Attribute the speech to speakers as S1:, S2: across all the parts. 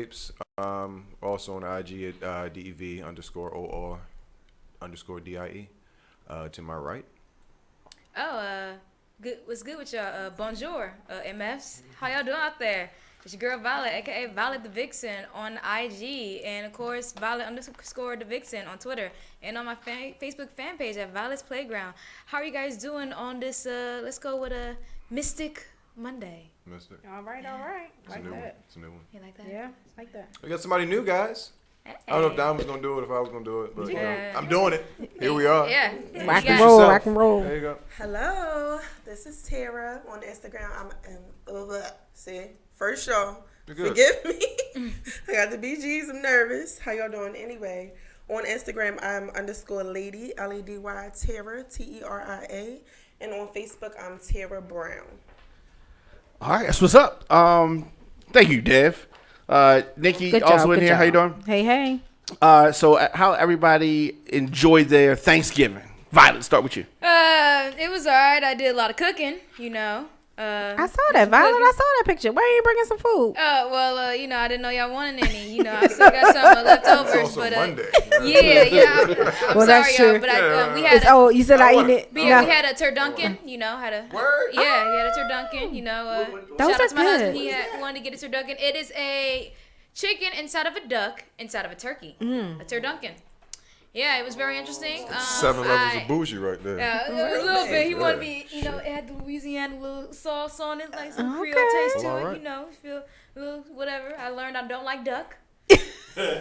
S1: Tapes. Also on IG at DEV_OR_DIE. To my right.
S2: Good. What's good with y'all? Bonjour, MFs. How y'all doing out there? It's your girl Violet, aka Violet the Vixen on IG, and of course Violet_the Vixen on Twitter, and on my Facebook fan page at Violet's Playground. How are you guys doing on this? Let's go with a Mystic Monday.
S3: Mystic.
S4: All right.
S1: It's a new one. It's a new one.
S2: You like that?
S4: Yeah, like that.
S1: We got somebody new, guys.
S2: Hey.
S1: I don't know if Dom was gonna do it, if I was gonna do it, but
S2: Yeah.
S1: I'm doing it. Here we are.
S2: Yeah.
S4: Rock
S2: You
S4: and
S2: got-
S4: roll,
S1: Yourself.
S4: rock and roll.
S1: There you go.
S5: Hello, this is Tara on Instagram. See, first show.
S1: You're good.
S5: Forgive me. I got the BGs. I'm nervous. How y'all doing anyway? On Instagram, I'm _lady, LADY, Tara, TERIA. And on Facebook, I'm Tara Brown.
S3: All right, that's what's up. Thank you, Dev. Nikki
S4: Good
S3: also
S4: job,
S3: in
S4: good
S3: here. How you
S4: job.
S3: doing?
S4: Hey.
S3: So how everybody enjoyed their Thanksgiving? Violet, start with you.
S2: It was alright. I did a lot of cooking, you know.
S4: I saw that, Violet. I saw that picture. Why are you bringing some food?
S2: I didn't know y'all wanted any. You know, I still got some leftovers,
S1: It's also
S2: but
S1: Monday.
S2: yeah. I'm
S4: Well, that's
S2: sorry, y'all,
S4: true.
S2: but we had.
S4: You said I eat it.
S2: We
S4: No.
S2: had a turducken, you know,
S1: Word?
S2: we had a turducken, you know.
S4: Those
S2: Shout out
S4: are
S2: to my husband.
S4: good.
S2: He wanted to get a turducken. It is a chicken inside of a duck, inside of a turkey. A turducken. Yeah, it was very interesting.
S1: 7 levels of bougie right there.
S2: Yeah, a little bit. He wanted
S1: Yeah.
S2: me, you know, it had the Louisiana little sauce on it, like some
S4: Okay.
S2: Creole taste to
S1: Well,
S2: it,
S1: alright.
S2: you know, feel a little whatever. I learned I don't like duck. Very.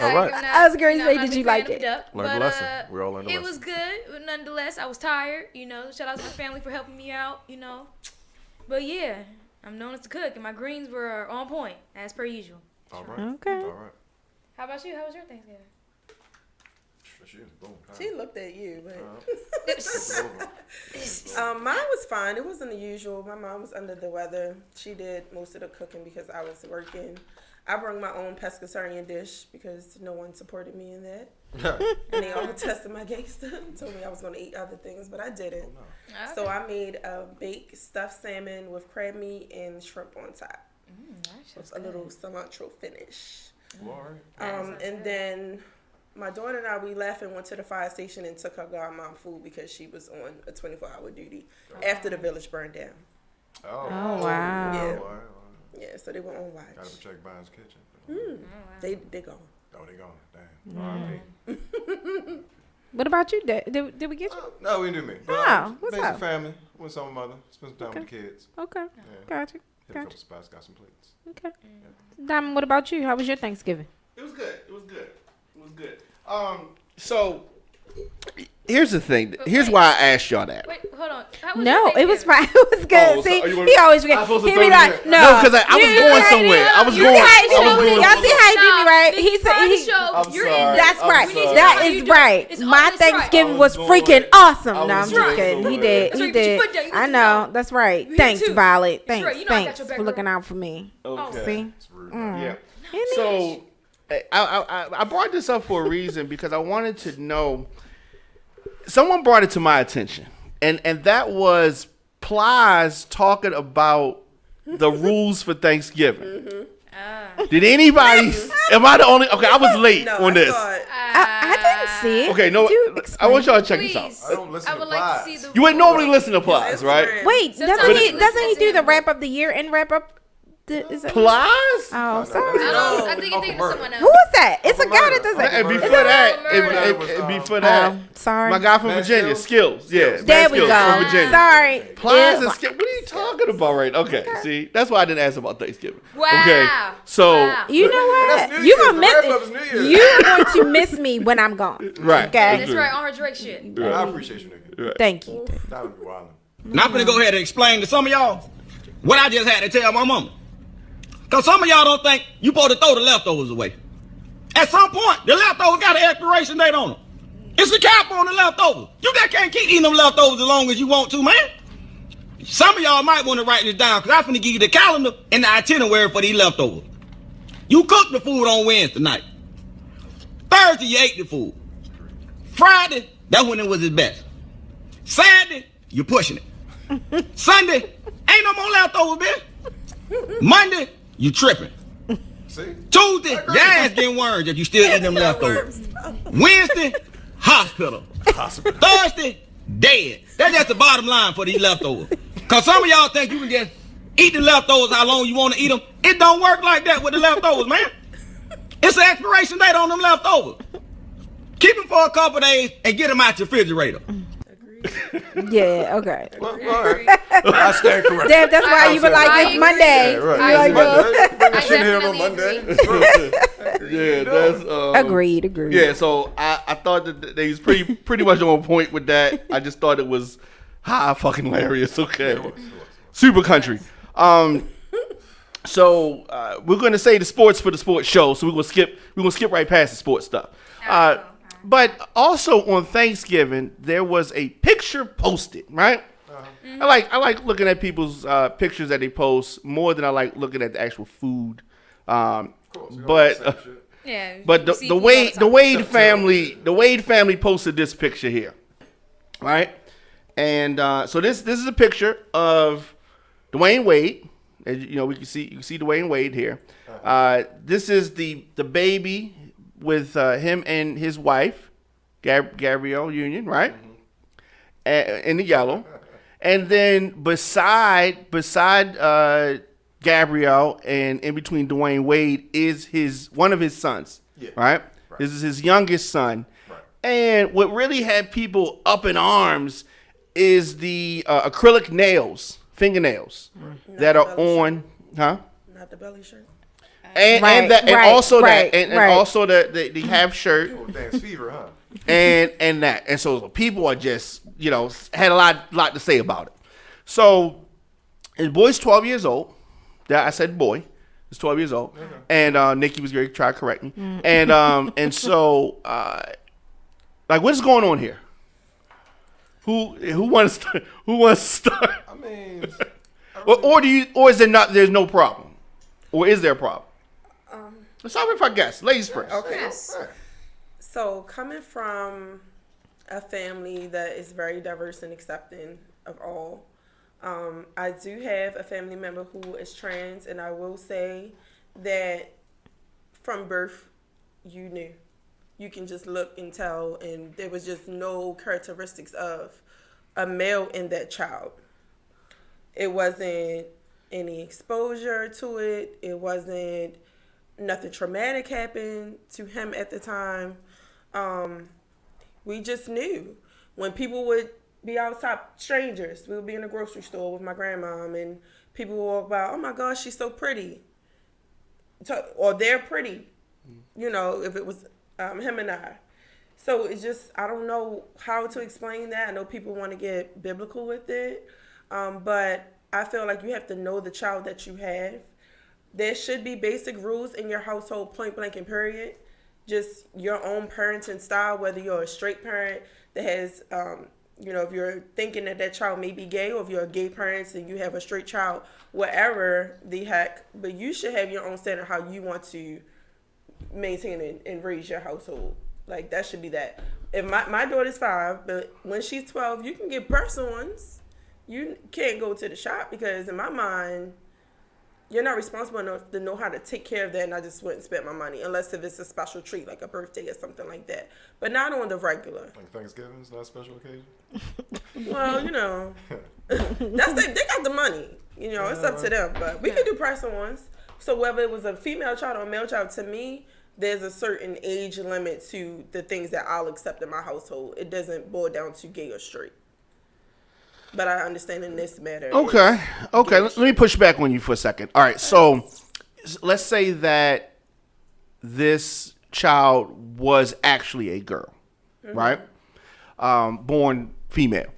S1: Alright.
S4: I was going to say,
S2: I'm not
S4: did
S2: a
S4: you
S2: big
S4: like
S2: fan of
S4: it?
S2: duck,
S1: Learned a
S2: but,
S1: lesson. We all learned a
S2: It
S1: lesson.
S2: was good, but nonetheless, I was tired, you know. Shout out to my family for helping me out, you know. But yeah, I'm known as the cook, and my greens were on point, as per usual.
S1: All right.
S4: Okay.
S1: All right.
S2: How about you? How was your Thanksgiving?
S1: Boom.
S5: She looked at you, but
S1: Over.
S5: mine was fine. It wasn't the usual. My mom was under the weather. She did most of the cooking because I was working. I brought my own pescatarian dish because no one supported me in that. And they all tested my gangster and told me I was going to eat other things, but I didn't. So I made a baked stuffed salmon with crab meat and shrimp on top with a little cilantro finish.
S1: All right.
S5: And then my daughter and I, we left and went to the fire station and took her godmom food because she was on a 24-hour duty after the village burned down.
S1: Oh,
S4: wow.
S5: Yeah.
S1: All right.
S5: Yeah, so they were on watch.
S1: Gotta protect Byron's kitchen.
S5: They gone.
S1: Oh, they gone. Damn. R.I.P.
S4: What about you? Did we get you?
S1: No, we didn't do me. But,
S4: Oh, what's
S1: basic
S4: up?
S1: family. Went some mother. Spent some time with the kids.
S4: Okay.
S1: Yeah.
S4: Got you.
S1: Hit a couple spots. Got some plates.
S4: Okay. Diamond, what about you? How was your Thanksgiving?
S3: It was good. So here's the thing. Here's why I asked y'all that.
S2: Wait, hold on. How was
S4: No,
S2: your
S4: it was
S2: Thanksgiving?
S4: fine. It was good.
S3: Oh, so
S4: See,
S3: you wanna-
S4: he always
S3: I
S4: forget.
S3: supposed to
S4: He
S3: throw
S4: be
S3: it in
S4: like,
S3: there?
S4: no.
S3: No, because I was
S4: You
S3: going
S4: see how he
S3: somewhere.
S4: did?
S3: I was
S4: You
S3: going.
S4: see how he
S3: I
S4: did
S3: was
S4: me?
S3: going
S4: Y'all see how he did me, right?
S2: Big
S4: He
S2: part of the
S4: said
S2: show,
S3: I'm
S2: you're
S3: sorry.
S2: in.
S4: That's
S3: I'm
S4: right.
S3: sorry.
S4: That
S2: How you
S4: is
S2: doing?
S4: right.
S2: It's
S4: My
S2: always right.
S4: Thanksgiving
S3: I
S4: was
S3: was going-
S4: freaking awesome.
S3: I
S4: No, I'm
S3: was
S4: just
S3: going
S4: kidding. He
S3: somewhere.
S4: did.
S2: That's
S4: He
S2: right, put your
S4: did.
S2: foot down. You
S4: I
S2: get to
S4: know.
S2: know.
S4: That's right.
S2: You
S4: Thanks,
S2: hit too.
S4: Violet.
S2: That's right.
S4: Thanks.
S2: You know I got
S4: Thanks
S2: your back,
S4: for looking
S2: girl.
S4: out for me.
S3: Okay.
S4: See?
S1: It's rude.
S3: Yeah.
S4: It
S3: So I brought this up for a reason because I wanted to know. Someone brought it to my attention, and that was Plies talking about the rules for Thanksgiving. Did anybody? Am I the only? Okay, I was late
S5: No,
S3: on
S5: I
S3: this.
S5: saw it.
S4: I didn't see it.
S3: Okay, no,
S4: Do
S3: I
S4: explain.
S3: want y'all to check this
S2: Please.
S3: out.
S1: I don't listen
S2: I
S1: to
S2: would like to see
S1: Plies.
S2: the.
S3: You would normally listen to Plies, right?
S5: Instagram.
S4: Wait,
S2: Sometimes
S4: doesn't
S2: it's
S4: he
S2: listen
S4: do
S2: to
S4: the
S2: him.
S4: wrap up the year and wrap up? Is it?
S3: Plies?
S4: Oh, sorry.
S2: I think you're
S1: Uncle
S2: thinking of
S1: Murder.
S2: someone
S4: Who
S2: else.
S4: is that? It's a
S1: Uncle
S4: guy
S1: Murder.
S4: that does
S1: Uncle
S4: that.
S3: And
S1: Murder.
S3: before that,
S2: Murder.
S3: before that,
S4: Sorry.
S3: my guy from
S1: Mad
S3: Virginia,
S1: Skills?
S3: Skills.
S4: There we
S3: Skills
S4: go.
S3: From Virginia.
S4: Sorry.
S3: Plies
S4: Yeah.
S3: and Skills. What are you talking about, right? Okay, see, that's why I didn't ask about Thanksgiving.
S2: Wow.
S3: Okay, so
S2: Wow.
S4: You know
S1: That's
S4: what?
S1: New
S4: You
S1: Year's.
S4: gonna
S1: The
S4: miss
S1: wrap-up is New Year's.
S4: You're going to miss me when I'm gone.
S3: right,
S4: Okay.
S2: That's right, on her Drake shit.
S1: I appreciate you, nigga.
S3: Right.
S4: Thank you.
S1: That would be wild.
S6: Now I'm gonna go ahead and explain to some of y'all what I just had to tell my mama. Cause some of y'all don't think you supposed to throw the leftovers away. At some point, the leftovers got an expiration date on them. It's a cap on the leftovers. You just can't keep eating them leftovers as long as you want to, man. Some of y'all might want to write this down, because I'm finna give you the calendar and the itinerary for these leftovers. You cooked the food on Wednesday night. Thursday, you ate the food. Friday, that's when it was its best. Saturday, you're pushing it. Sunday, ain't no more leftovers, bitch. Monday, you tripping.
S1: See?
S6: Tuesday, your ass getting worms if you still eating them leftovers. Wednesday, hospital. Thursday, dead. That's just the bottom line for these leftovers. Because some of y'all think you can just eat the leftovers how long you want to eat them. It don't work like that with the leftovers, man. It's an expiration date on them leftovers. Keep them for a couple days and get them out your refrigerator.
S4: Yeah, okay.
S1: Well, all right. I stand corrected.
S4: Damn, that's why you were like,
S2: I
S4: it's
S2: agree.
S4: Monday.
S1: Yeah, right.
S2: I
S4: You're
S2: agree.
S4: like,
S1: Bring your
S2: I
S1: shit here on
S2: definitely
S1: Monday.
S3: Yeah, that's
S4: agreed.
S3: Yeah, so I thought that they was pretty much on point with that. I just thought it was fucking hilarious. Okay, super country. So we're gonna say the sports for the sports show. So we're gonna skip right past the sports stuff. But also on Thanksgiving there was a picture posted, right? I like looking at people's pictures that they post more than I like looking at the actual food. But
S2: Yeah.
S3: the Wade family posted this picture here, right? And so this is a picture of Dwyane Wade. As you know, you can see Dwyane Wade here. This is the baby with him and his wife, Gabrielle Union, right? In the yellow, and then beside Gabrielle and in between Dwyane Wade is one of his sons, right? This is his youngest son.
S1: Right.
S3: And what really had people up in arms is the acrylic fingernails that are on,
S5: Not the belly shirt.
S3: and also the half shirt
S1: Oh, dance fever, huh?
S3: and that, and so people are just had a lot to say about it. So his boy's 12 years old. I said boy. He's 12 years old, and Nikki was going to try to correct me, and so what's going on here? Who wants to start?
S1: I mean,
S3: Or is there not? There's no problem, or is there a problem? Let's start with our guests. Ladies first.
S5: Okay.
S2: Yes.
S5: So coming from a family that is very diverse and accepting of all, I do have a family member who is trans, and I will say that from birth, you knew. You can just look and tell, and there was just no characteristics of a male in that child. It wasn't any exposure to it. It wasn't nothing traumatic happened to him at the time. We just knew. When people would be outside, strangers, we would be in a grocery store with my grandmom, and people would walk by, oh my gosh, she's so pretty. Or they're pretty, if it was him and I. So it's just, I don't know how to explain that. I know people want to get biblical with it, but I feel like you have to know the child that you have. There should be basic rules in your household, point blank and period. Just your own parenting style, whether you're a straight parent that has, if you're thinking that child may be gay, or if you're a gay parent and you have a straight child, whatever the heck, but you should have your own standard how you want to maintain and raise your household. Like, that should be that. If my daughter's 5, but when she's 12, you can get personal ones. You can't go to the shop, because in my mind, you're not responsible enough to know how to take care of that, and I just wouldn't spend my money unless if it's a special treat, like a birthday or something like that. But not on the regular.
S1: Like Thanksgiving is not a special occasion?
S5: Well, they got the money. It's up to them. But we can do personal ones. So whether it was a female child or a male child, to me, there's a certain age limit to the things that I'll accept in my household. It doesn't boil down to gay or straight. But I understand in this matter.
S3: Okay. Let me push back on you for a second. All right. So let's say that this child was actually a girl, right? Born female.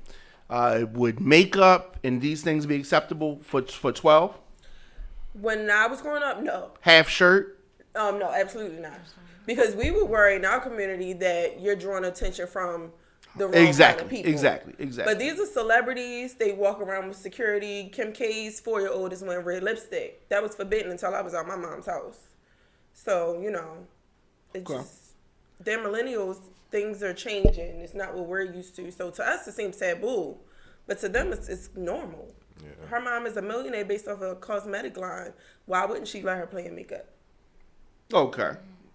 S3: Would makeup and these things be acceptable for 12?
S5: When I was growing up, no.
S3: Half shirt?
S5: No, absolutely not. Because we were worried in our community that you're drawing attention from the wrong kind of people.
S3: Exactly.
S5: But these are celebrities. They walk around with security. Kim K's 4-year-old is wearing red lipstick. That was forbidden until I was at my mom's house. So, just, they're millennials. Things are changing. It's not what we're used to. So to us, it seems taboo. But to them, it's normal. Yeah. Her mom is a millionaire based off of a cosmetic line. Why wouldn't she let her play in makeup?
S3: Okay.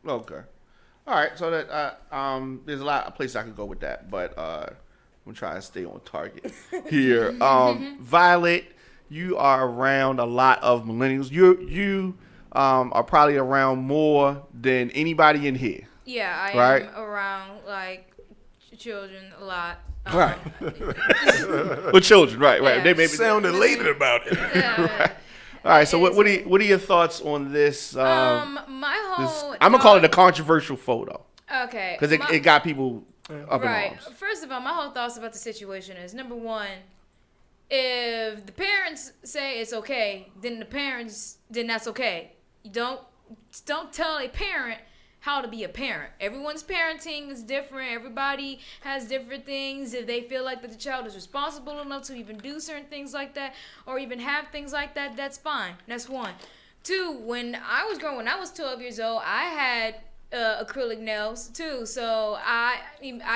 S3: Okay. All right. So that there's a lot of places I could go with that, but I'm trying to stay on target here. Violet, you are around a lot of millennials. You are probably around more than anybody in here.
S2: Yeah, I
S3: Right.
S2: am around like children a lot.
S3: Right. With children, right?
S2: Yeah.
S3: They maybe
S1: Sound elated about it.
S2: Yeah.
S3: All right. So what are your thoughts on this?
S2: My whole.
S3: I'm gonna call it a controversial photo
S2: Okay.
S3: because it got people up in
S2: Right.
S3: arms.
S2: First of all, my whole thoughts about the situation is number one, if the parents say it's okay, then that's okay. You don't tell a parent how to be a parent. Everyone's parenting is different. Everybody has different things. If they feel like that the child is responsible enough to even do certain things like that or even have things like that, that's fine. That's one. Two, when I was 12 years old, I had acrylic nails too. So I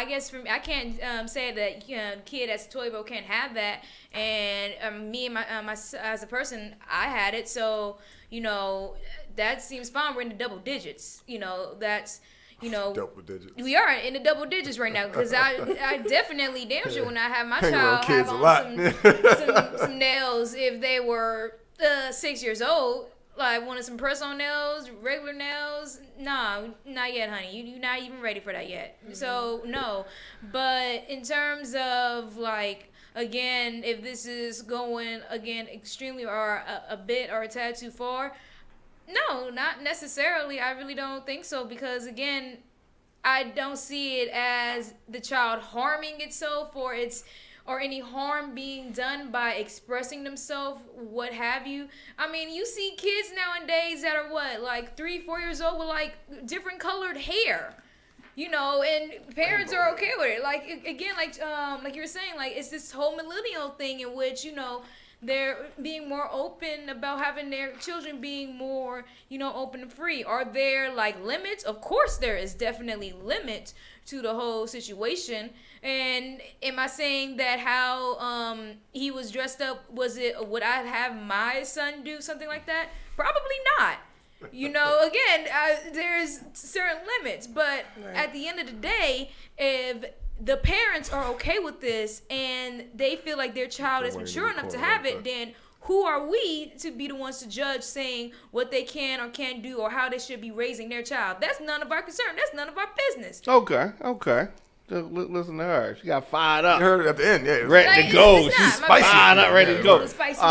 S2: guess for me, I can't say that kid that's 12-year-old can't have that. And me and my as a person, I had it. So that seems fine. We're in the double digits. That's
S1: Double digits.
S2: we are in the double digits right now because I definitely damn sure when I have my
S1: Hang
S2: child
S1: around kids
S2: have
S1: a lot.
S2: on some nails if they were 6 years old. Like wanted some press-on nails, regular nails. Nah, not yet, honey. You're not even ready for that yet. So no. But in terms of like again, if this is going again extremely or a bit or a tad too far, no, not necessarily. I really don't think so because again, I don't see it as the child harming itself or any harm being done by expressing themselves, what have you. I mean, you see kids nowadays that are like 3-4 years old with like different colored hair, and parents are okay with it. Like again, like you were saying, like it's this whole millennial thing in which they're being more open about having their children being more, open and free. Are there like limits? Of course there is definitely limits to the whole situation. And am I saying that how he was dressed up, would I have my son do something like that? Probably not. Again, there's certain limits. But at the end of the day, if the parents are okay with this and they feel like their child is mature enough to have it, then who are we to be the ones to judge saying what they can or can't do or how they should be raising their child? That's none of our concern. That's none of our business.
S3: Okay. Listen to her. She got fired up.
S1: You heard it at the end, yeah.
S3: Ready to go.
S2: It's not.
S3: She's
S2: My bad.
S3: fired up, ready to go.
S2: Spicy.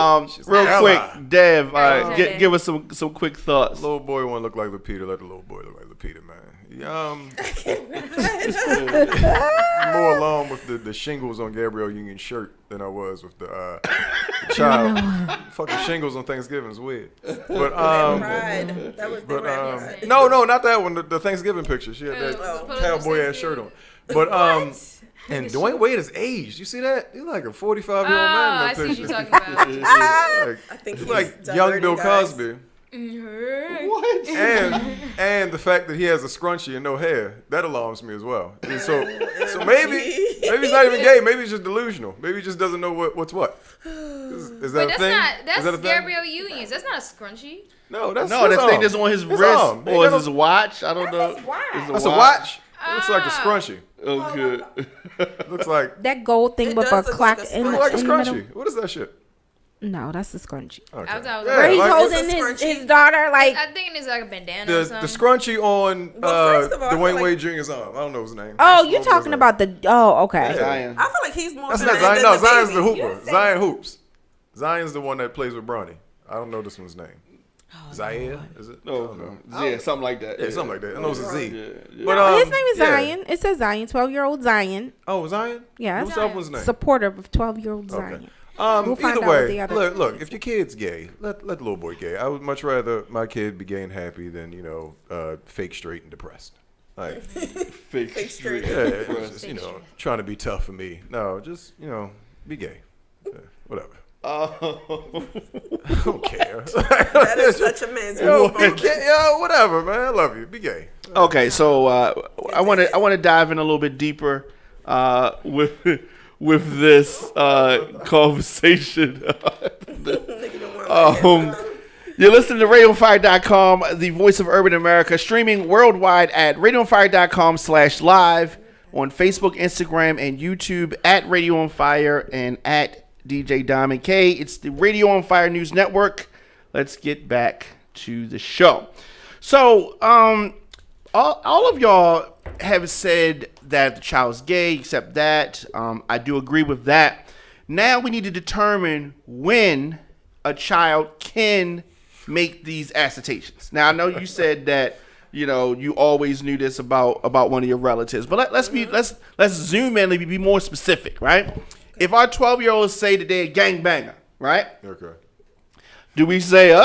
S3: Real
S1: ally.
S3: quick, Dev,
S2: Right,
S3: give us some quick thoughts.
S1: Little boy want to look like Lupita. Let the little boy look like Lupita, man. More along with the shingles on Gabrielle Union shirt than I was with the child. Fucking shingles on Thanksgiving is weird. But
S5: Pride. That was the
S1: But
S5: red
S1: no, not that one. The Thanksgiving picture. She had that cowboy ass shirt on. But and Dwyane Wade is aged. You see that? He's like a 45-year-old man in
S2: I
S1: that
S2: see what
S1: picture.
S2: you're talking about.
S5: I think
S1: He's
S5: he's
S1: like young
S5: diverting,
S1: Bill
S5: guys.
S1: Cosby.
S3: What?
S1: And the fact that he has a scrunchie and no hair, that alarms me as well. And so maybe he's not even gay. Maybe he's just delusional. Maybe he just doesn't know what's what. Is that
S2: But
S1: a thing?
S2: that's
S1: Is that a thing?
S2: Gabrielle Union. That's not a scrunchie.
S1: No, that's
S3: No,
S1: his
S3: that thing
S1: arm.
S3: that's on his
S1: His
S3: wrist
S1: arm. He
S3: or
S1: got
S3: is his watch. I don't know.
S5: That's his watch.
S3: It's
S1: That's a watch. It looks like a scrunchie.
S3: Oh, good.
S1: Looks like
S4: That gold thing
S5: It
S4: with
S5: does
S4: a
S5: look
S4: clock
S5: like a
S4: in,
S1: look like a
S4: in the middle.
S1: scrunchie. What is that shit?
S4: No, that's a scrunchie.
S1: Okay.
S2: I was
S1: Yeah,
S4: Where he's
S1: like,
S4: holding
S5: it's a scrunchie.
S4: his daughter, like
S2: I think it's like a bandana or
S1: the
S2: something.
S1: scrunchie on
S5: Well, first of all, I feel
S1: Dwyane
S5: like-
S1: Wade Jr.'s arm. I don't know his name.
S4: oh, you talking about the okay.
S3: Zion.
S5: I feel like he's more.
S1: That's not
S5: feminine
S1: Zion. No,
S5: than the
S1: Zion's
S5: baby.
S1: the
S5: You
S1: hooper.
S5: didn't say-
S1: Zion hoops. Zion's the one that plays with Bronny. I don't know this one's name. Zaire? Is it?
S3: No, yeah, something like that.
S1: Yeah, something like that. I know it's a Z.
S3: Yeah.
S1: But
S4: His name is
S1: yeah.
S4: Zion. It says Zion, 12-year-old Zion.
S1: Oh, Zion?
S4: Yes.
S1: What's the other one's name?
S4: Supportive of 12-year-old
S1: Okay.
S4: Zion. We'll find
S1: Either
S4: out what
S1: way,
S4: the other-
S1: look, if your kid's gay, let the little boy gay. I would much rather my kid be gay and happy than, fake straight and depressed. Like,
S3: Fake
S5: straight.
S1: yeah, it's just, trying to be tough for me. No, just, be gay. Yeah, whatever. I don't care.
S5: That is such a man's
S1: Whatever, man. I love you. Be gay.
S3: Okay, so I want to dive in a little bit deeper with this conversation. You're listening to RadioFire.com, the voice of urban America, streaming worldwide at RadioFire.com/live on Facebook, Instagram, and YouTube at Radio on Fire and at DJ Diamond K. It's the Radio on Fire News Network. Let's get back to the show. So, all of y'all have said that the child's gay, except that. I do agree with that. Now we need to determine when a child can make these assertions. Now, I know you said that, you know, you always knew this about one of your relatives, but let's zoom in and be more specific, right? If our 12-year-olds say that they're a gangbanger, right?
S1: Okay.
S3: Do we say,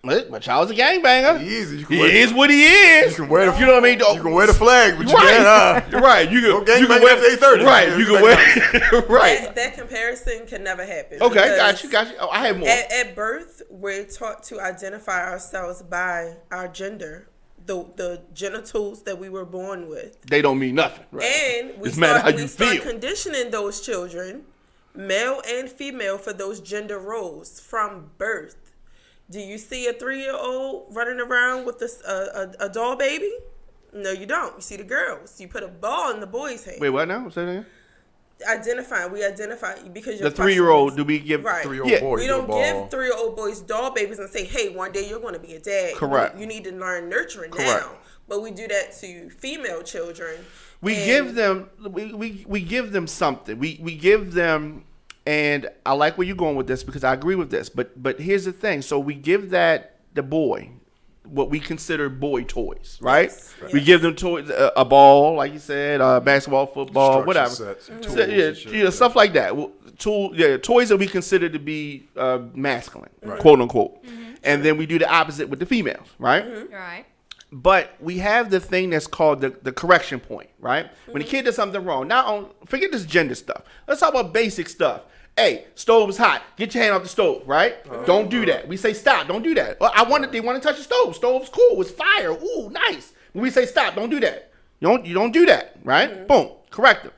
S3: my child's a gangbanger?
S1: Easy. You
S3: He is what he is.
S1: You can wear the,
S3: you know what I mean?
S1: You can wear the flag, but you
S3: Right.
S1: can't.
S3: Right. You can wear
S1: 8:30.
S3: Right. You can wear. Right.
S5: That comparison can never happen.
S3: Okay. Got you. Oh, I have more.
S5: At birth, we're taught to identify ourselves by our gender, the genitals that we were born with.
S3: They don't mean nothing. Right.
S5: And we start conditioning those children, male and female, for those gender roles from birth. Do you see a 3-year-old running around with a doll baby? No, you don't. You see the girls. You put a ball in the boy's hand.
S3: Wait, what now? Say that again?
S5: We identify because
S3: the 3-year-old. Do we give
S1: 3-year-old boy?
S5: We don't give 3-year-old boys doll babies and say, "Hey, one day you're going to be a dad."
S3: Correct.
S5: You need to learn nurturing now. But we do that to female children.
S3: We give them. We give them something. We give them. And I like where you're going with this because I agree with this. But here's the thing. So we give the boy what we consider boy toys, right? Yes. We give them toys, a ball, like you said, basketball, football, whatever.
S1: Sets,
S3: tools, stuff like that. Toys that we consider to be masculine, quote unquote. Mm-hmm. And then we do the opposite with the females, right?
S2: Mm-hmm. Right.
S3: But we have the thing that's called the correction point, right? When the kid does something wrong, forget this gender stuff. Let's talk about basic stuff. Hey, stove is hot. Get your hand off the stove, right? Don't do that. We say stop. Don't do that. Well, they want to touch the stove. Stove's cool. It's fire. Ooh, nice. When we say stop, don't do that. You don't do that, right? Mm-hmm. Boom. Correct them.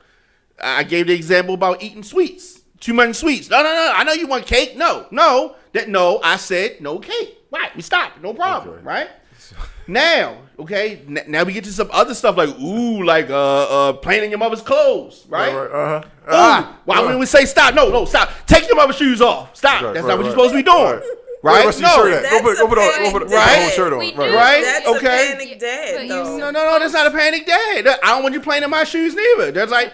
S3: I gave the example about eating sweets. Too much sweets. No. I know you want cake. No. I said no cake. Right. We stopped. No problem. Okay. Right. Now, okay. Now we get to some other stuff like playing in your mother's clothes, right? Why when we say stop? No, stop. Take your mother's shoes off. Stop. That's not what you're supposed to be doing. Right?
S1: Go put the whole shirt on.
S3: Right?
S5: That's a panic dad.
S3: No, that's not a panic dad. I don't want you playing in my shoes neither. That's like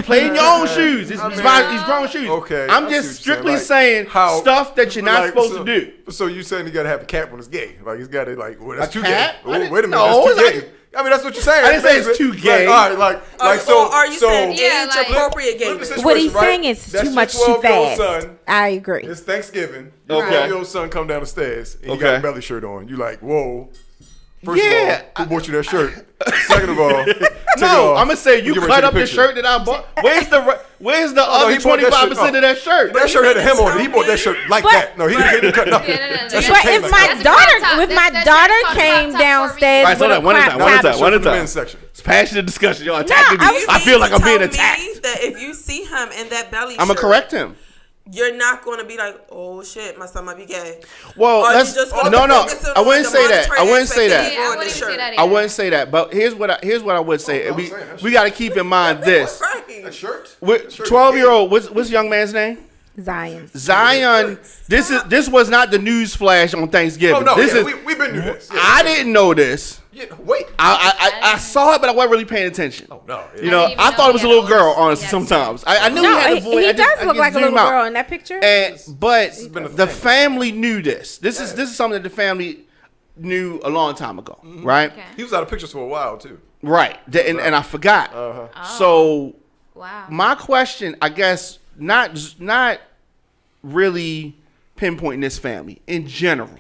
S3: play in your own shoes. These grown shoes.
S1: Okay.
S3: I'm just strictly saying stuff that you're not supposed to do.
S1: So you saying he got to have a cap when it's gay? Like he's got to that's too
S3: gay.
S1: Wait a minute, that's too gay. I mean, that's what you're saying.
S3: I didn't say it's too gay.
S5: So are you saying age appropriate gay?
S4: What he's saying is too much too fast. I agree.
S1: It's Thanksgiving. Your 12-year-old son come down the stairs and you got a belly shirt on. You like, whoa. First of all, who bought you that shirt? Second of all,
S3: I'm gonna say you cut up the shirt that I bought. Where's the other 25% of that shirt?
S1: That shirt had a hem on it. He bought that shirt like that. No, he didn't cut nothing.
S4: But if my daughter came downstairs with a crop top,
S3: one at a time. It's passionate discussion. Y'all attacking me. I feel like I'm being attacked.
S5: That if you see him in that belly shirt,
S3: I'm gonna correct him.
S5: You're not going to be like, oh shit, my son might be gay.
S3: Well, I wouldn't say that. I wouldn't say that. But here's what I would say. We got to keep in mind this.
S1: A shirt.
S3: 12-year-old. What's the young man's name? Zion. This was not the news flash on Thanksgiving.
S1: Oh no, we've been through this.
S3: I didn't know this.
S1: Yeah, wait.
S3: I saw it, but I wasn't really paying attention.
S1: Oh no.
S3: I thought it was a little girl. Honestly, sometimes I knew he had a voice.
S4: He does look like a little girl in that picture.
S3: But the family knew this. This is something that the family knew a long time ago, right?
S2: Okay.
S1: He was out of pictures for a while too.
S3: Right, and I forgot. So, my question, I guess, not really pinpointing this family in general.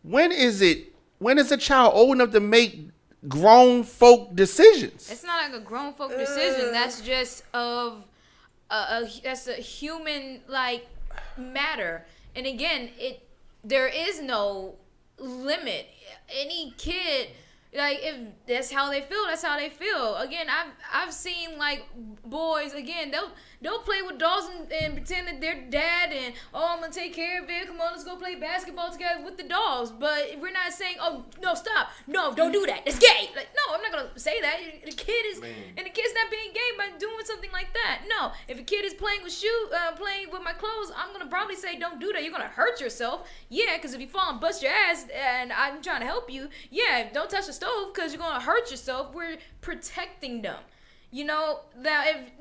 S3: When is a child old enough to make grown folk decisions?
S2: It's not like a grown folk decision. That's just that's a human matter. And again, there is no limit. Any kid Like, if that's how they feel, that's how they feel. Again, I've seen like boys, again, they'll play with dolls and pretend that they're dad and, oh, I'm gonna take care of it, come on, let's go play basketball together with the dolls. But we're not saying, oh, no, stop, no, don't do that, it's gay. Like, no, I'm not gonna say that. The kid is, and the kid's not being gay by doing something like that. No, if a kid is playing with playing with my clothes, I'm gonna probably say, don't do that, you're gonna hurt yourself. Yeah, because if you fall and bust your ass and I'm trying to help you, yeah, don't touch the stove because you're gonna hurt yourself. We're protecting them. You know,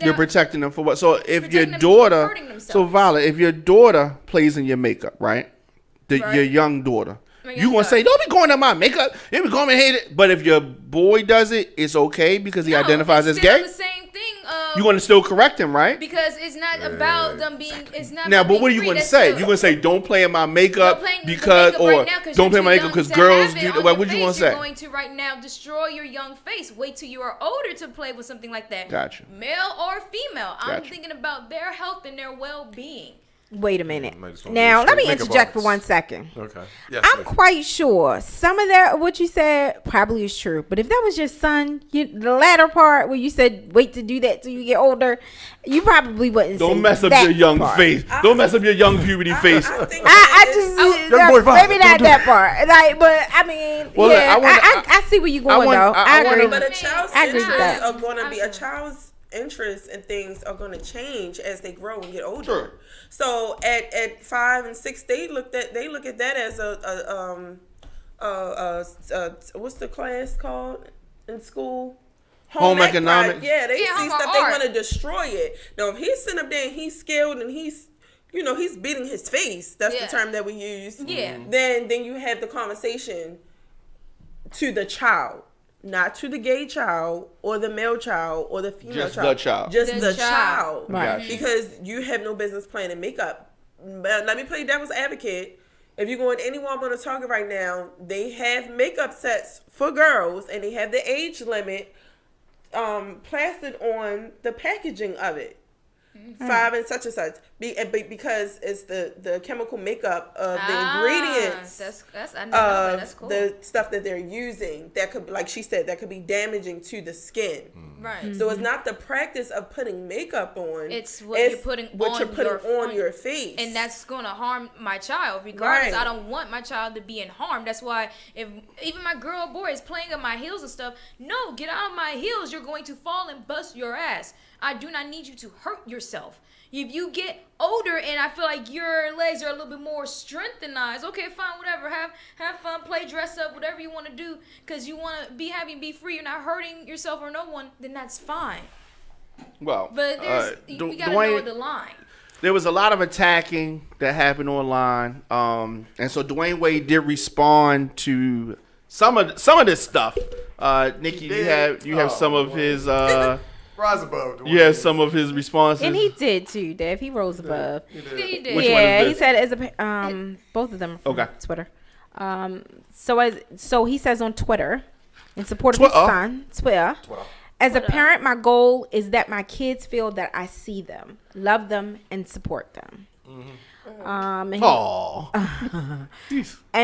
S3: you're protecting them for what? So if your daughter, so Violet, if your daughter plays in your makeup, right? Your young daughter, you gonna say, don't be going at my makeup. You be going and hate it. But if your boy does it, it's okay because he identifies as gay.
S2: The same thing.
S3: You're gonna still correct him, right?
S2: Because it's not about them being. It's not.
S3: Now, but what are you gonna say? You're gonna say, don't play in my makeup because, or don't play in my makeup because girls do. What would you want to say?
S2: You're going to right now destroy your young face. Wait till you are older to play with something like that.
S3: Gotcha.
S2: Male or female, I'm thinking about their health and their well-being.
S4: Wait a minute. Now, let me interject for 1 second.
S1: Okay. Yes,
S4: I'm quite sure some of that, what you said, probably is true. But if that was your son, the latter part where you said, wait to do that till you get older, you probably wouldn't
S3: Don't mess up your young face. Don't mess up your young puberty face.
S4: I just, maybe not that part. Like, but, I mean, well, yeah, I see where you're going, though. I agree.
S5: But a child's interests are going to be, a child's interests and things are going to change as they grow and get older. Sure. So at 5 and 6, they look at that as what's the class called in school?
S3: Home economics.
S5: Yeah, they see stuff, they want to destroy it. Now, if he's sitting up there and he's skilled and he's beating his face, that's the term that we use.
S2: Yeah.
S5: Then you have the conversation to the child. Not to the gay child or the male child or the female child. Just the child.
S4: Right.
S5: Because you have no business playing in makeup. But let me play devil's advocate. If you go in any Walmart or Target right now, they have makeup sets for girls and they have the age limit plastered on the packaging of it. 5 and such and such, because it's the chemical makeup of the ingredients. That's cool. The stuff that they're using that could, like she said, that could be damaging to the skin.
S2: Right.
S5: So it's not the practice of putting makeup on.
S2: It's what you're putting
S5: on your face,
S2: and that's going to harm my child. Regardless,
S5: right.
S2: I don't want my child to be in harm. That's why if even my girl or boy is playing on my heels and stuff, no, get out of my heels. You're going to fall and bust your ass. I do not need you to hurt yourself. If you get older and I feel like your legs are a little bit more strengthened, okay, fine, whatever. Have fun, play, dress up, whatever you want to do, because you want to be happy and be free. You're not hurting yourself or no one. Then that's fine.
S3: Well,
S2: but we gotta know the line.
S3: There was a lot of attacking that happened online, and so Dwyane Wade did respond to some of this stuff. Nikki, you have some of his.
S1: Rise above.
S3: You have some of his responses,
S4: and he did too, Dev. He rose above.
S2: He did.
S3: Which one is
S4: he said as a both of them. From Twitter. So he says on Twitter, in support of his son, Twitter. As a parent, my goal is that my kids feel that I see them, love them, and support them. And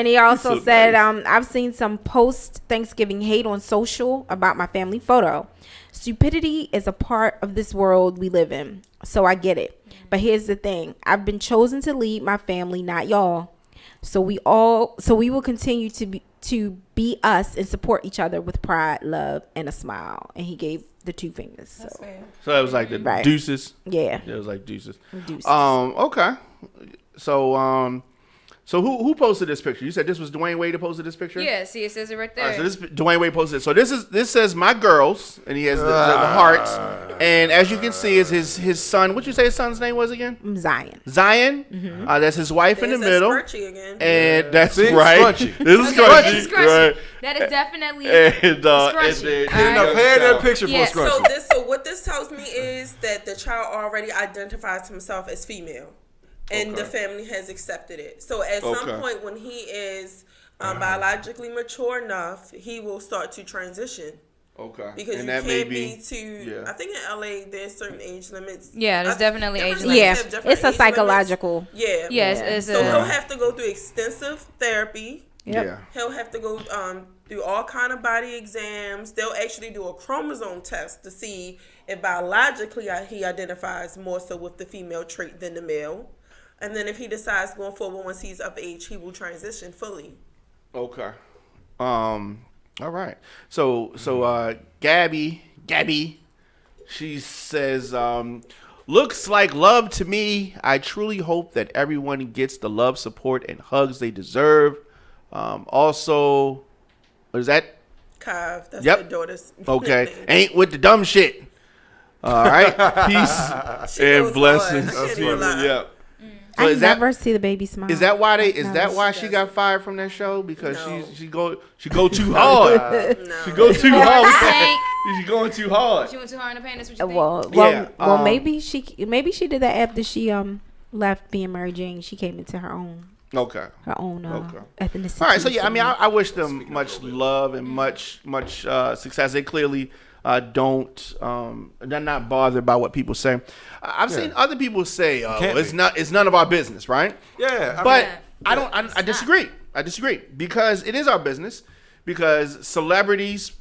S4: he also said, nice. I've seen some post-Thanksgiving hate on social about my family photo. Stupidity is a part of this world we live in, so I get it. But here's the thing. I've been chosen to lead my family, not y'all. So we will continue to be us and support each other with pride, love, and a smile. And he gave the 2 fingers.
S3: So that was like the deuces.
S4: Yeah.
S3: It was like deuces. Okay. So who posted this picture? You said this was Dwyane Wade that posted this picture?
S2: Yeah, see, it says it right there.
S3: So this Dwyane Wade posted it. So this says my girls, and he has the hearts. And as you can see, is his son. What'd you say his son's name was again?
S4: Zion.
S3: Mm-hmm. That's his wife in the middle.
S5: Again.
S3: And that's right. This is scrunchy. Right.
S2: That is definitely
S1: scrunchy. Enough hair in that picture for scrunchy.
S5: So what this tells me is that the child already identifies himself as female. And the family has accepted it. So at some point when he is biologically mature enough, he will start to transition.
S3: Okay.
S5: Because
S3: and
S5: you
S3: that
S5: can't be too. I think in LA there's certain age limits.
S2: Yeah, there's definitely age limits.
S4: Yeah, it's a psychological.
S5: Yeah.
S2: Yes.
S5: So he'll have to go through extensive therapy.
S4: Yep. Yeah.
S5: He'll have to go do all kind of body exams. They'll actually do a chromosome test to see if biologically he identifies more so with the female trait than the male. And then if he decides going forward once he's of age, he will transition fully.
S3: Okay. All right. So Gabby, she says, looks like love to me. I truly hope that everyone gets the love, support, and hugs they deserve. Also, what is that?
S5: Kav, that's
S3: Yep.
S5: my daughter's
S3: Okay.
S5: nickname.
S3: Ain't with the dumb shit. All right. Peace
S5: She
S3: and
S5: goes
S3: blessings.
S5: hard. I can't even lie.
S3: Yeah. So
S4: I
S3: is that-
S4: never see the baby smile.
S3: Is that why
S5: she
S3: she got fired from that show? Because
S5: No.
S3: she go too hard.
S5: No.
S3: She go too hard.
S2: Tank.
S3: She going too hard.
S2: She went too hard in the paint. That's what you think?
S3: Yeah,
S4: Maybe she did that after she left being Mary Jane. She came into her own
S3: Okay.
S4: ethnicity.
S3: All right. So yeah, I mean, I wish them much love and much success. They clearly don't. They're not bothered by what people say. I've seen other people say,
S1: Can't
S3: it's none of our business, right?
S1: Yeah.
S3: But
S2: Yeah.
S3: I disagree. I disagree because it is our business. Because celebrities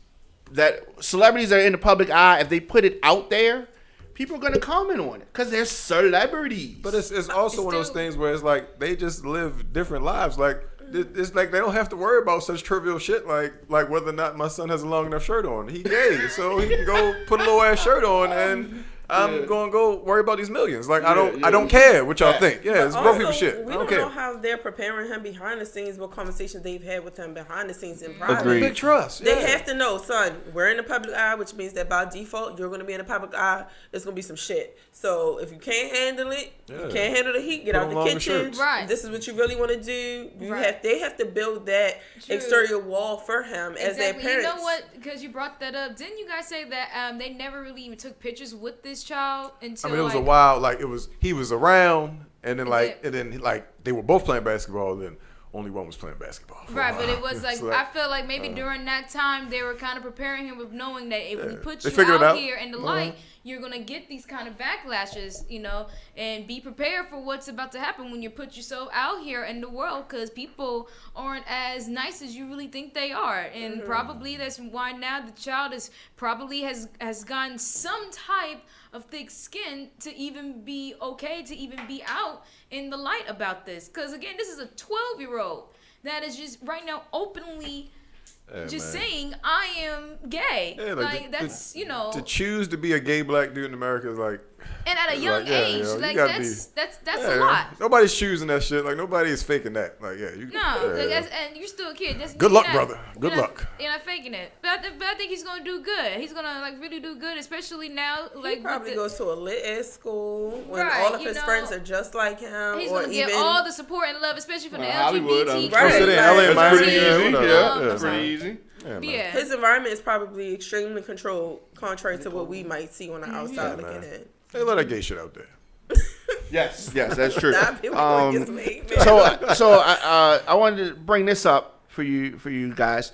S3: that are in the public eye, if they put it out there, people are going to comment on it because they're celebrities.
S1: But it's also one of those things where it's like they just live different lives. Like it's like they don't have to worry about such trivial shit like whether or not my son has a long enough shirt on. He gay, so he can go put a little ass shirt on and I'm gonna go worry about these millions. Like I don't care what y'all think. Yeah, it's broke people shit.
S5: We
S1: I don't
S5: don't know
S1: care.
S5: how they're preparing him behind the scenes, what conversations they've had with him behind the scenes in private.
S3: Agreed.
S1: Big trust.
S5: They
S1: yeah.
S5: have to know, son, we're in the public eye, which means that by default, you're going to be in the public eye. There's going to be some shit. So if you can't handle it, you can't handle the heat, get
S1: Put
S5: out
S1: on
S5: the
S1: longer
S5: kitchen.
S1: shirts.
S2: Right.
S5: This is what you really want to do.
S2: Right.
S5: They have to build that
S2: True.
S5: exterior wall for him as their
S2: Exactly.
S5: parents.
S2: You know what? Because you brought that up. Didn't you guys say that they never really even took pictures with this child until
S1: I mean, it was
S2: like,
S1: a while. Like he was around, and then
S2: Yeah.
S1: they were both playing basketball, and then only one was playing basketball. for a
S2: Right, but
S1: while.
S2: it was like
S1: So
S2: I feel like maybe during that time they were kind of preparing him with knowing that if we
S1: Yeah.
S2: put
S1: They
S2: you
S1: figured it
S2: out
S1: out.
S2: here in the light, you're gonna get these kind of backlashes, you know, and be prepared for what's about to happen when you put yourself out here in the world, because people aren't as nice as you really think they are, and probably that's why now the child is probably has gotten some type of thick skin to even be okay to even be out in the light about this, because again, this is a 12-year-old that is just right now openly just
S1: man.
S2: saying I am gay.
S1: Yeah,
S2: like that's you know,
S1: to choose to be a gay black dude in America is like.
S2: and at a young
S1: Like, yeah,
S2: age,
S1: you
S2: like
S1: gotta
S2: that's
S1: Yeah,
S2: a lot.
S1: Nobody's choosing that shit. Like nobody is faking that. Like you.
S2: No,
S1: yeah.
S2: like, and you're still a kid. That's,
S1: Good
S2: you're
S1: luck, brother. Good
S2: you're not-
S1: luck.
S2: You're not faking it, but I think he's gonna do good. He's gonna like really do good, especially now. Like
S5: he probably
S2: with the,
S5: goes to a lit ass school when
S2: Right,
S5: all of
S2: you
S5: his
S2: know,
S5: friends are just like him,
S2: he's
S5: or
S2: gonna
S5: even
S2: get all the support and love, especially from the
S3: Hollywood,
S2: LGBT.
S5: Right.
S1: Sit in
S5: Like,
S1: LA,
S5: that's
S1: Miami.
S3: pretty easy.
S1: whatever.
S3: Yeah,
S1: Yeah,
S3: pretty easy.
S1: Yeah, man.
S2: Yeah.
S5: his environment is probably extremely controlled, contrary to what we might see on the outside
S1: Yeah,
S5: looking
S1: man.
S5: in.
S1: They let that gay shit out there.
S3: Yes, that's true.
S5: Stop it, we're gonna get some hate, man.
S3: So I wanted to bring this up for you guys.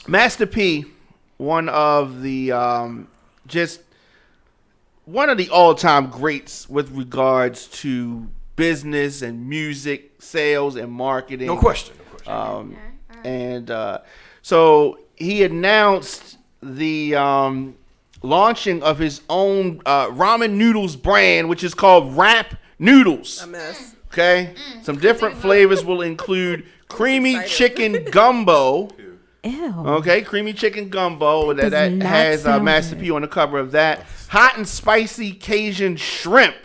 S3: Master P, one of the all-time greats with regards to business and music, sales and marketing.
S1: No question.
S3: And so he announced the launching of his own ramen noodles brand, which is called Rap Noodles.
S5: A mess.
S3: Okay, some different flavors will include creamy chicken gumbo.
S4: Ew.
S3: Okay, creamy chicken gumbo that
S4: does not
S3: has
S4: sound
S3: Master
S4: good.
S3: P on the cover of that. Hot and spicy Cajun shrimp,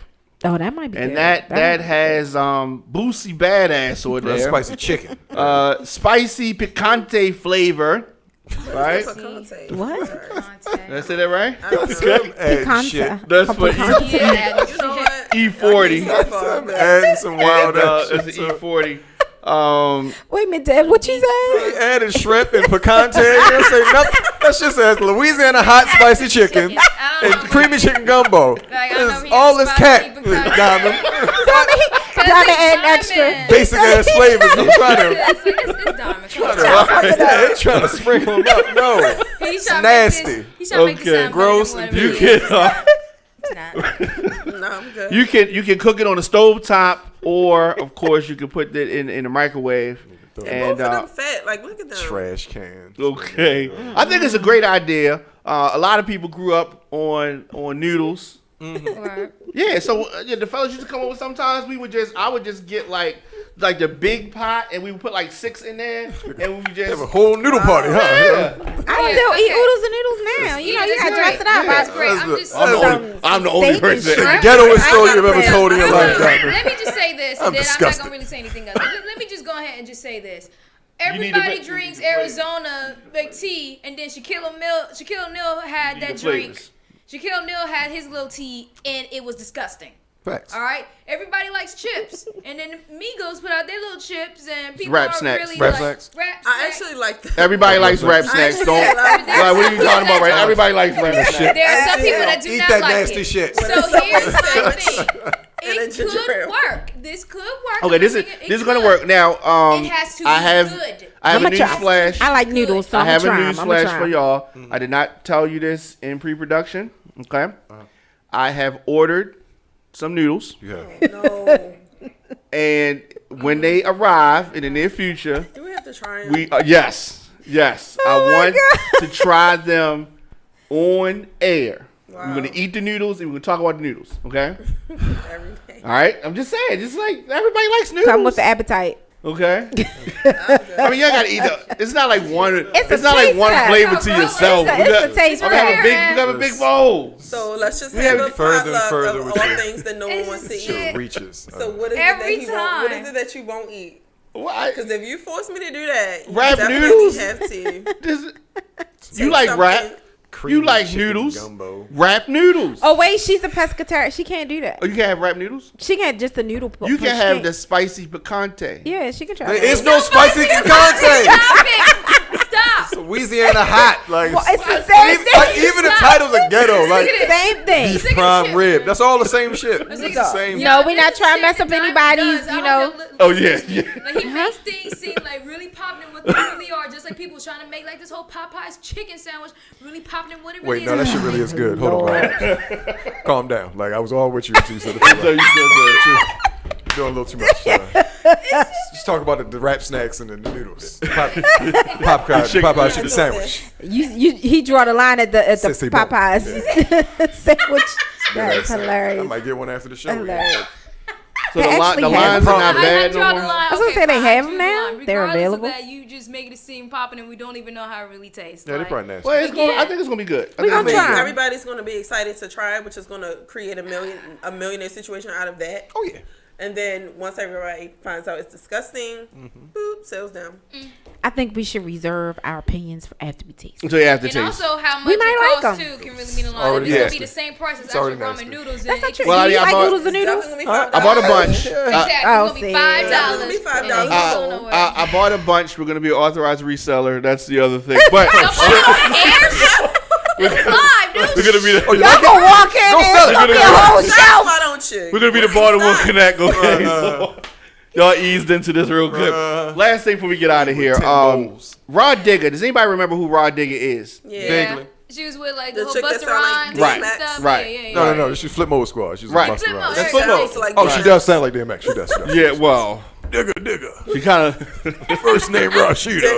S4: Oh, that might be
S3: and
S4: good.
S3: that has Boosie Badass over
S1: That's
S3: there.
S1: spicy chicken.
S3: Spicy picante flavor. Right?
S5: Picante.
S4: What?
S3: Did I say that right?
S1: Some add
S4: Picante.
S1: shit.
S3: That's what
S2: Yeah,
S5: You know what?
S3: E40.
S1: Some adding some wild ass
S3: It's
S1: shit.
S3: an E40.
S4: Wait a minute, Dad, what you say?
S1: They added shrimp and picante. You don't say nothing. That shit says Louisiana hot spicy chicken
S2: I don't
S1: and
S2: know.
S1: creamy chicken gumbo.
S2: Like, I don't know if
S1: It's
S2: he
S1: all
S2: has
S1: this
S2: spicy
S1: cat,
S2: picante.
S1: Diamond.
S4: Diamond adding extra.
S1: Basic ass flavors. I'm trying to.
S2: It's diamond. Come on.
S1: Yeah, trying to sprinkle them up. No,
S2: He's
S1: it's
S2: trying to make this-
S1: nasty.
S2: He's trying to make this
S3: Okay,
S2: sound
S1: gross
S2: better
S1: and
S2: than what it
S3: You
S2: is.
S3: can
S2: It's not.
S5: No, I'm good.
S3: you can cook it on a stovetop, or of course you can put it in the microwave.
S1: though.
S5: And both of them fat. Like, look at them.
S1: Trash can.
S3: Okay. I think it's a great idea. A lot of people grew up on noodles.
S2: Right.
S3: Yeah, so the fellas used to come over sometimes. I would just get like the big pot, and we would put like 6 in there, and we would just
S1: Have a whole noodle party, huh?
S3: Yeah.
S4: I still eat oodles and noodles now. You know, you gotta dress it up.
S2: That's great.
S3: I'm the only person.
S1: The ghettoest story you've ever told in your life, Doctor.
S2: Let me just say this,
S1: I'm
S2: and then I'm
S1: disgusted.
S2: not gonna really say anything else. Let me just go ahead and just say this.
S3: need to
S2: Everybody
S3: make-
S2: drinks Arizona like tea, and then Shaquille O'Neal had that
S3: the
S2: drink.
S3: flavors.
S2: Shaquille O'Neal had his little tea, and it was disgusting.
S1: Facts.
S2: All right, everybody likes chips, and then Migos put out their little chips, and people
S3: Rap
S2: are
S3: snacks.
S2: really
S1: Rap
S2: like
S1: snacks.
S2: rap snacks.
S5: I actually like that.
S3: Everybody likes rap snacks. Don't.
S5: actually like
S3: Like, what are you talking about, right? Everybody likes rap snacks.
S2: There are some people that do
S1: Eat
S2: not
S1: that
S2: like
S1: nasty
S2: it.
S1: shit.
S2: So here's my thing.
S5: And a
S2: It
S5: ginger
S2: could
S5: ale.
S2: work. This could work.
S3: Okay, this is gonna work now.
S2: It has to be
S3: I have
S2: good.
S3: I have a
S4: I'ma try.
S3: newsflash.
S4: I like noodles, so
S3: I
S4: I'm
S3: have a
S4: gonna try 'em. I'ma
S3: newsflash
S4: try
S3: for
S4: 'em.
S3: y'all. I did not tell you this in pre-production. Okay, I have ordered some noodles,
S1: Yeah.
S5: No.
S3: and when they arrive in the near future,
S5: Do we have to try them?
S3: we yes, I want to try them on air.
S5: Wow.
S3: We're gonna eat the noodles and we're gonna talk about the noodles. Okay,
S5: Every day.
S3: all right. I'm just saying, just like everybody likes noodles.
S4: Come with the appetite.
S3: Okay. I mean, you gotta eat. It's not like one. It's,
S4: a
S3: not like
S4: taste
S3: one
S4: test.
S3: flavor
S2: No,
S3: to
S2: bro,
S3: yourself.
S4: it's a taste
S3: We have a
S4: test.
S3: big. We have a big bowl.
S5: So let's just
S3: We
S5: have
S3: have
S5: a
S1: further and
S5: potluck
S1: further
S5: of
S1: with
S5: all
S1: your-
S5: things that no one wants to
S2: Shit.
S5: eat.
S1: Sure reaches.
S5: So what is
S2: Every
S5: it that what
S2: time.
S5: is it that you won't eat?
S3: Why?
S5: Because if you force me to do that, you
S3: Rap
S5: definitely
S3: noodles?
S5: have to.
S3: You
S5: Take
S3: like
S5: something-
S3: rap? You like
S1: chicken
S3: noodles?
S1: Gumbo.
S3: Rap noodles.
S4: Oh wait, she's a pescatarian. She can't do that.
S3: Oh, you can't have rap noodles.
S4: She can't just the noodle.
S3: You
S4: she
S3: can have
S4: can't-
S3: the spicy picante.
S4: Yeah, she can try.
S1: There
S4: that.
S1: is no spicy picante.
S2: Stop it! Stop!
S1: Louisiana hot. Like,
S4: Well, it's the same
S1: even,
S4: thing.
S1: like, even the title's a ghetto. Like,
S4: Same thing.
S1: beef
S2: Sick of
S1: prime
S2: shit,
S1: rib.
S2: man.
S1: That's all the same shit. It's the same.
S4: No, we not trying to mess up anybody's, you know.
S3: Oh, yeah, yeah.
S2: Like he makes things seem like really popping what they really are, just like people trying to make like this whole Popeye's chicken sandwich really popping what it really
S1: Wait,
S2: is.
S1: no, that shit really is good. Hold on, bro. Calm down. Like, I was all with you until you said it.
S3: So you said that.
S1: You're doing a little too much. Just talk about the rap snacks and the noodles. Popeye chicken sandwich.
S4: He draw the line at the
S1: Sissy bone.
S4: Popeyes sandwich. That is
S1: I
S4: hilarious.
S1: might get one after the show.
S4: Hilarious.
S3: So
S4: They
S3: the
S4: actually
S3: lines
S4: have
S3: are not
S4: them.
S3: bad
S2: draw
S3: no
S2: the
S3: more.
S2: line.
S4: I was gonna say they
S2: fine,
S4: have
S2: choose
S4: them
S2: the
S4: now.
S2: line.
S4: They're
S2: Regardless
S4: available.
S2: Of that, you just make it seem popping, and we don't even know how it really tastes.
S1: Yeah, they
S2: Like,
S1: probably nasty.
S3: Well, it's going.
S2: Yeah.
S3: I think it's gonna be good.
S4: We gonna try.
S5: Everybody's going to be excited to try it, which is going to create a millionaire situation out of that.
S1: Oh, yeah.
S5: And then once everybody finds out it's disgusting, boop, settles down.
S4: I think we should reserve our opinions for after we taste.
S3: So you have to
S2: And
S3: taste.
S2: also, how much
S4: We might
S2: it
S4: like
S2: costs
S4: 'em.
S2: too can really mean a lot.
S1: Already
S2: If it's gonna
S1: nasty.
S2: be the same price as
S1: It's already
S2: actual ramen
S1: nasty.
S2: noodles,
S4: That's
S2: then
S4: not
S2: it
S4: true.
S2: could
S3: Well,
S4: Do you
S3: I
S4: like
S3: bought-
S4: noodles and noodles?
S5: Definitely $5.
S3: I bought a bunch.
S2: Exactly.
S4: Oh,
S2: It's gonna be
S4: see.
S2: $5.
S5: It's gonna be $5.
S2: and it ain't going nowhere.
S3: I bought a bunch. We're gonna be an authorized reseller. That's the other thing. But
S2: This is live, dude.
S3: we're gonna be the.
S4: Y'all gonna walk in
S1: Go
S4: and
S1: sell it.
S4: it's gonna be a
S3: We're gonna
S4: whole
S3: do
S4: show.
S5: Why don't you?
S3: We're gonna be the Baltimore Connect. Okay. So y'all eased into this real good. Last thing before we get out of here.
S1: 10 bowls.
S3: Rod Digger. Does anybody remember who Rod Digger is?
S5: Yeah.
S1: Vaguely.
S2: She was with like
S5: The
S2: the whole
S5: chick that
S2: Busta
S5: sound like
S2: Rhymes
S3: Right,
S2: and stuff.
S3: right.
S2: Yeah.
S1: No. She's Flip Mode Squad. She's
S3: Right.
S1: a Busta
S2: Flip Mode,
S1: Rhymes.
S3: That's
S2: there
S3: Flip
S2: you
S3: Mode.
S2: go.
S5: Like
S1: Oh,
S5: that.
S1: she does sound like DMX. She does.
S3: Yeah. Well,
S1: Digger.
S3: she kind of.
S1: First name Rashida.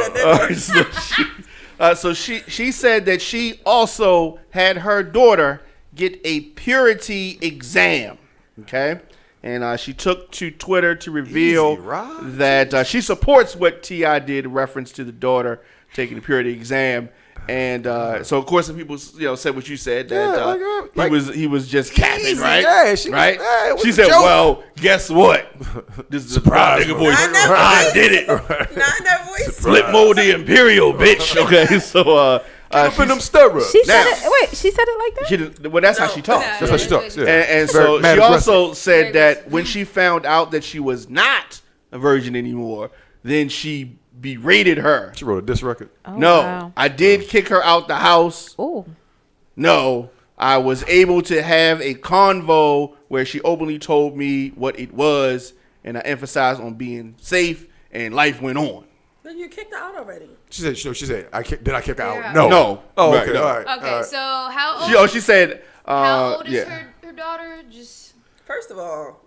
S3: So she said that she also had her daughter get a purity exam. Okay. And she took to Twitter to reveal
S1: Easy, Rod.
S3: that she supports what T.I. did in reference to the daughter taking the purity exam. And so, of course, some people said what you said, that he was just capping,
S1: Easy,
S3: right?
S1: yeah, she was-
S3: right?
S1: yeah, it was
S3: She
S1: a
S3: said,
S1: joke.
S3: "Well, guess what? This is
S1: Surprise,
S3: a nigga
S1: bro.
S3: voice.
S5: Not that
S3: I
S5: voice.
S3: did it.
S5: Not in that voice.
S3: Flip mode the Imperial, bitch." Okay, so
S1: Up in them steroids.
S4: She said
S3: Now-
S4: it. Wait, she said it like that.
S3: she didn't, well, that's how she talks.
S1: That's how she talks. Yeah.
S3: And
S1: Very
S3: so
S1: mad
S3: she also
S1: aggressive.
S3: said that when she found out that she was not a virgin anymore, then she berated her.
S1: She wrote a diss record.
S4: Oh,
S3: No,
S4: wow.
S3: I did kick her out the house.
S4: Oh,
S3: No, I was able to have a convo where she openly told me what it was, and I emphasized on being safe, and life went on.
S5: Then you kicked her out already.
S1: She said, did I kick her
S2: Yeah.
S1: out? No.
S3: No.
S1: Oh,
S3: Right,
S1: okay.
S3: no.
S1: All right.
S2: Okay,
S1: all right.
S2: so how old?
S3: She said,
S2: how old is
S3: yeah.
S2: her daughter? Just
S5: First of all,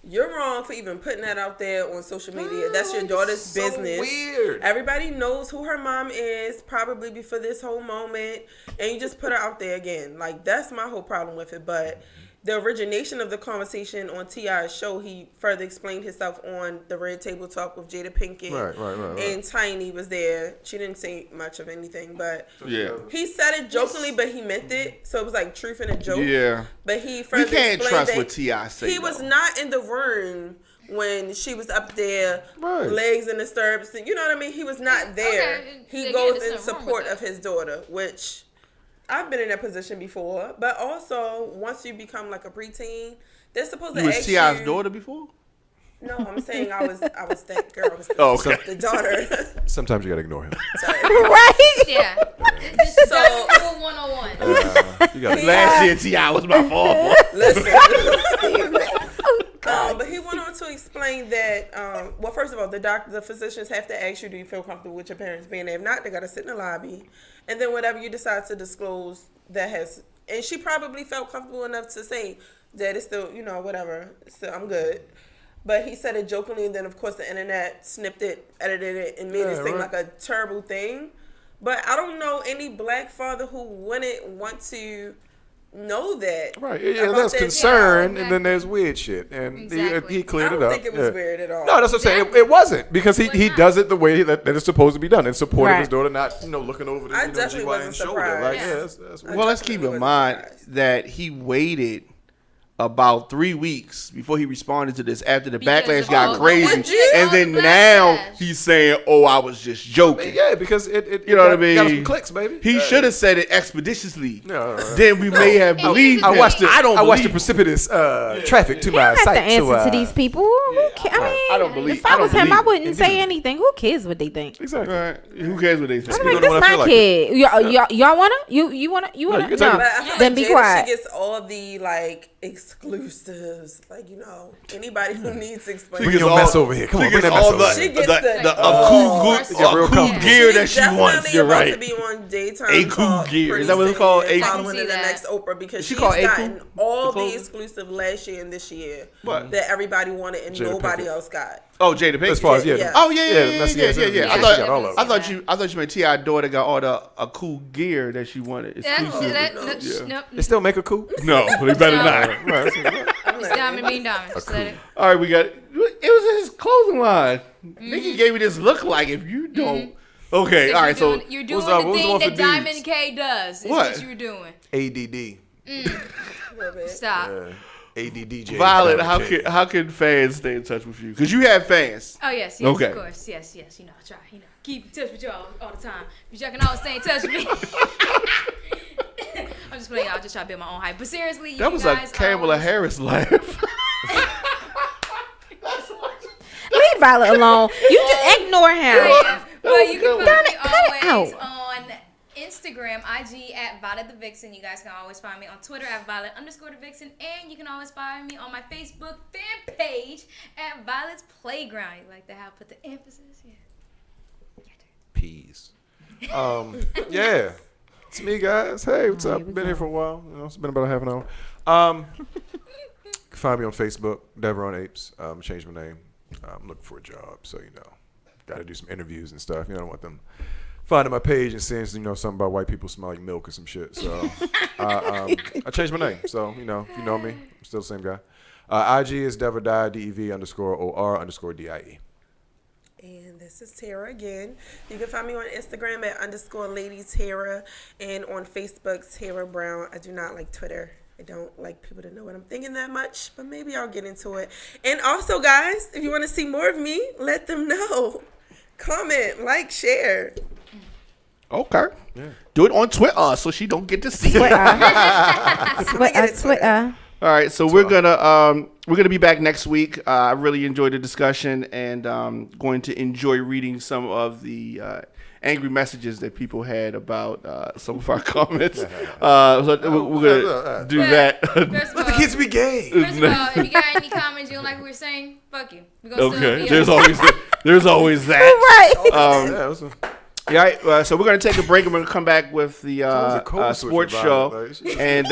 S5: You're wrong for even putting that out there on social media. That's your daughter's business.
S1: Weird.
S5: Everybody knows who her mom is, probably before this whole moment, and you just put her out there again. Like, that's my whole problem with it. But the origination of the conversation on T.I.'s show, he further explained himself on the Red Table Talk with Jada Pinkett.
S1: Right.
S5: And Tiny was there. She didn't say much of anything, but
S3: Yeah.
S5: he said it jokingly, but he meant it. So it was like truth in a joke.
S3: Yeah.
S5: But he further
S3: We can't
S5: explained
S3: trust
S5: that
S3: what T.I. said.
S5: he was not in the room when she was up there,
S1: Right.
S5: legs in the stirrups. You know what I mean? He was not there.
S2: Okay.
S5: He
S2: Again,
S5: goes
S2: there's
S5: in
S2: nothing wrong
S5: support
S2: with
S5: of his daughter, which I've been in that position before. But also, once you become like a preteen, they're supposed to
S3: You was
S5: ask
S3: T.I.'s
S5: you.
S3: daughter before?
S5: No, I'm saying I was that girl. I was
S3: Oh, okay.
S5: the daughter.
S1: Sometimes you gotta ignore him.
S5: Sorry.
S4: Right?
S2: Yeah. Just
S5: So-
S2: rule 101.
S1: You gotta.
S3: Last year T.I. was my fault.
S5: Listen. But he went on to explain that, well, first of all, the physicians have to ask you, do you feel comfortable with your parents being there? If not, they got to sit in the lobby. And then whatever you decide to disclose that has, and she probably felt comfortable enough to say that it's still, whatever, still, I'm good. But he said it jokingly, and then, of course, the internet snipped it, edited it, and made it seem like a terrible thing. But I don't know any black father who wouldn't want to know that.
S1: Right, yeah,
S5: about
S1: that's
S5: their
S1: concern,
S2: child.
S1: and then there's weird shit, and
S2: Exactly.
S1: he
S5: I
S1: cleared
S5: don't
S1: it up.
S5: think it was weird at all.
S1: No, that's what I'm saying.
S2: Exactly.
S1: It wasn't because he
S2: Was not.
S1: does it the way that it's supposed to be done in support of his
S4: Right.
S1: daughter, not looking over the
S5: I definitely
S1: GYN
S5: wasn't
S1: shoulder.
S5: surprised.
S1: Like,
S2: Yeah.
S1: yeah, that's weird.
S3: Well, let's keep in mind that he waited about 3 weeks before he responded to this after the
S2: Because
S3: backlash
S2: of
S3: got
S2: all the-
S3: crazy.
S5: Would you?
S3: And then
S2: All the
S3: now
S2: backlash.
S3: he's saying, oh, I was just joking.
S1: Yeah, because it
S3: You know what I
S1: got us
S3: mean?
S1: some clicks, baby.
S3: He should have said it expeditiously.
S1: No.
S3: Then we may have believed
S1: I
S3: him.
S1: watched it.
S3: I don't
S1: I watched the
S3: believe
S1: precipitous traffic to
S4: He
S1: my
S4: don't have
S1: site.
S4: to answer
S1: so,
S4: to these people. Who ca- I mean,
S3: I don't believe-
S4: if I was him, I
S3: believe-
S4: wouldn't say anything. Who cares what they think?
S1: Exactly.
S3: Right. Who cares what they think?
S4: I'm
S1: You
S4: like,
S1: know
S4: this
S1: what I feel
S4: my
S1: like.
S4: kid. Y'all wanna? You wanna?
S1: you
S4: No.
S1: can take it.
S5: But I feel
S4: Then
S5: like
S4: be
S5: Jada,
S4: quiet.
S5: she gets all the exclusives, anybody who needs to explain.
S1: Bring your mess over here. Come on,
S3: She
S1: bring
S3: gets
S1: that mess
S3: all
S1: over
S3: the,
S1: here.
S5: She gets
S3: the
S5: all-
S1: real comfortable.
S3: gear that
S5: She's
S3: she wants.
S5: definitely
S3: You're
S5: about
S3: right.
S5: to be on daytime
S3: A
S5: talk.
S3: cool gear.
S5: pretty
S3: Is that what it's
S5: soon,
S3: called? A-
S5: following
S2: I can
S5: in the
S2: see
S5: next Oprah because
S3: She
S5: she's
S3: called A
S5: gotten
S3: cool?
S5: all
S3: Cool?
S5: the exclusive last year and this year
S3: What?
S5: that everybody wanted and
S1: Jada
S5: nobody
S1: Pinkett.
S5: else got.
S3: Oh, Jada Pinkett.
S1: As far as
S5: Yeah.
S3: Oh yeah.
S2: Yeah,
S3: I
S2: she got all of
S3: thought
S2: it.
S3: I thought you meant T.I. daughter got all a cool gear that she wanted. Exclusive.
S2: Nope.
S1: They still make a coup?
S3: No, they better not.
S1: Right.
S2: It's diamond mean diamond. Just let it.
S3: All right, we got. It was his clothing line. Nikki gave me this look like if you don't. Okay, all right. So
S2: You're doing
S1: what
S2: the
S1: was the
S2: thing
S1: one for
S2: that Diamond
S1: dudes?
S2: K does. Is
S3: What?
S2: what you were doing.
S1: ADD.
S2: Stop.
S1: ADDJ.
S3: Violet, how can fans stay in touch with you? Because you have fans.
S2: Oh yes,
S3: Okay.
S2: of course, yes. I try, keep in touch with y'all all the time. But y'all can always stay in touch with me. I'm just playing. I'll just try to build my own hype. But seriously, you
S3: That was a
S2: guys
S3: Kamala
S2: always-
S3: Harris laugh.
S4: Leave Violet alone. You just ignore him.
S2: Yeah, but you can find me
S4: Cut it
S2: always
S4: out.
S2: on Instagram, IG at Violet the Vixen. You guys can always find me on Twitter at Violet_the Vixen. And you can always find me on my Facebook fan page at Violet's Playground. You like to have put the emphasis? Yeah.
S1: Peas. Yeah. It's me, guys. Hey, what's up?
S4: here we
S1: Been
S4: go.
S1: here for a while. It's been about a half an hour. You can find me on Facebook, Deveron Apes. Changed my name. I'm looking for a job, so got to do some interviews and stuff. I don't want them finding my page and saying something about white people smell like milk or some shit. So I changed my name. So if you know me, I'm still the same guy. IG is Deverdie, DEV_OR_DIE.
S5: And this is Tara again. You can find me on Instagram at _LadyTara and on Facebook, Tara Brown. I do not like Twitter. I don't like people to know what I'm thinking that much, but maybe I'll get into it. And also, guys, if you want to see more of me, let them know. Comment, like, share.
S3: Okay. Yeah. Do it on Twitter so she don't get to see it.
S4: Twitter.
S3: All right, so we're gonna be back next week. I really enjoyed the discussion and going to enjoy reading some of the angry messages that people had about some of our comments. So we're gonna do that.
S2: First of
S1: Let the
S2: all,
S1: kids be gay.
S2: if you got any comments you don't like what we're saying, fuck you. We're gonna
S3: Okay,
S2: still be
S3: there's always that.
S4: Right.
S3: Yeah, all right, so we're going to take a break and we're going to come back with the sports show. And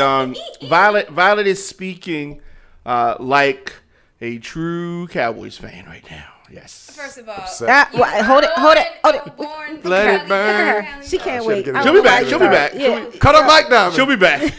S3: Violet is speaking like a true Cowboys fan right now. Yes.
S2: First of all,
S4: hold it.
S2: Born
S1: Let it burn.
S2: Cali,
S4: She can't
S1: should've
S4: wait.
S1: given
S3: She'll be back. She'll be back.
S4: Yeah.
S1: Cut her mic down.
S3: She'll be back.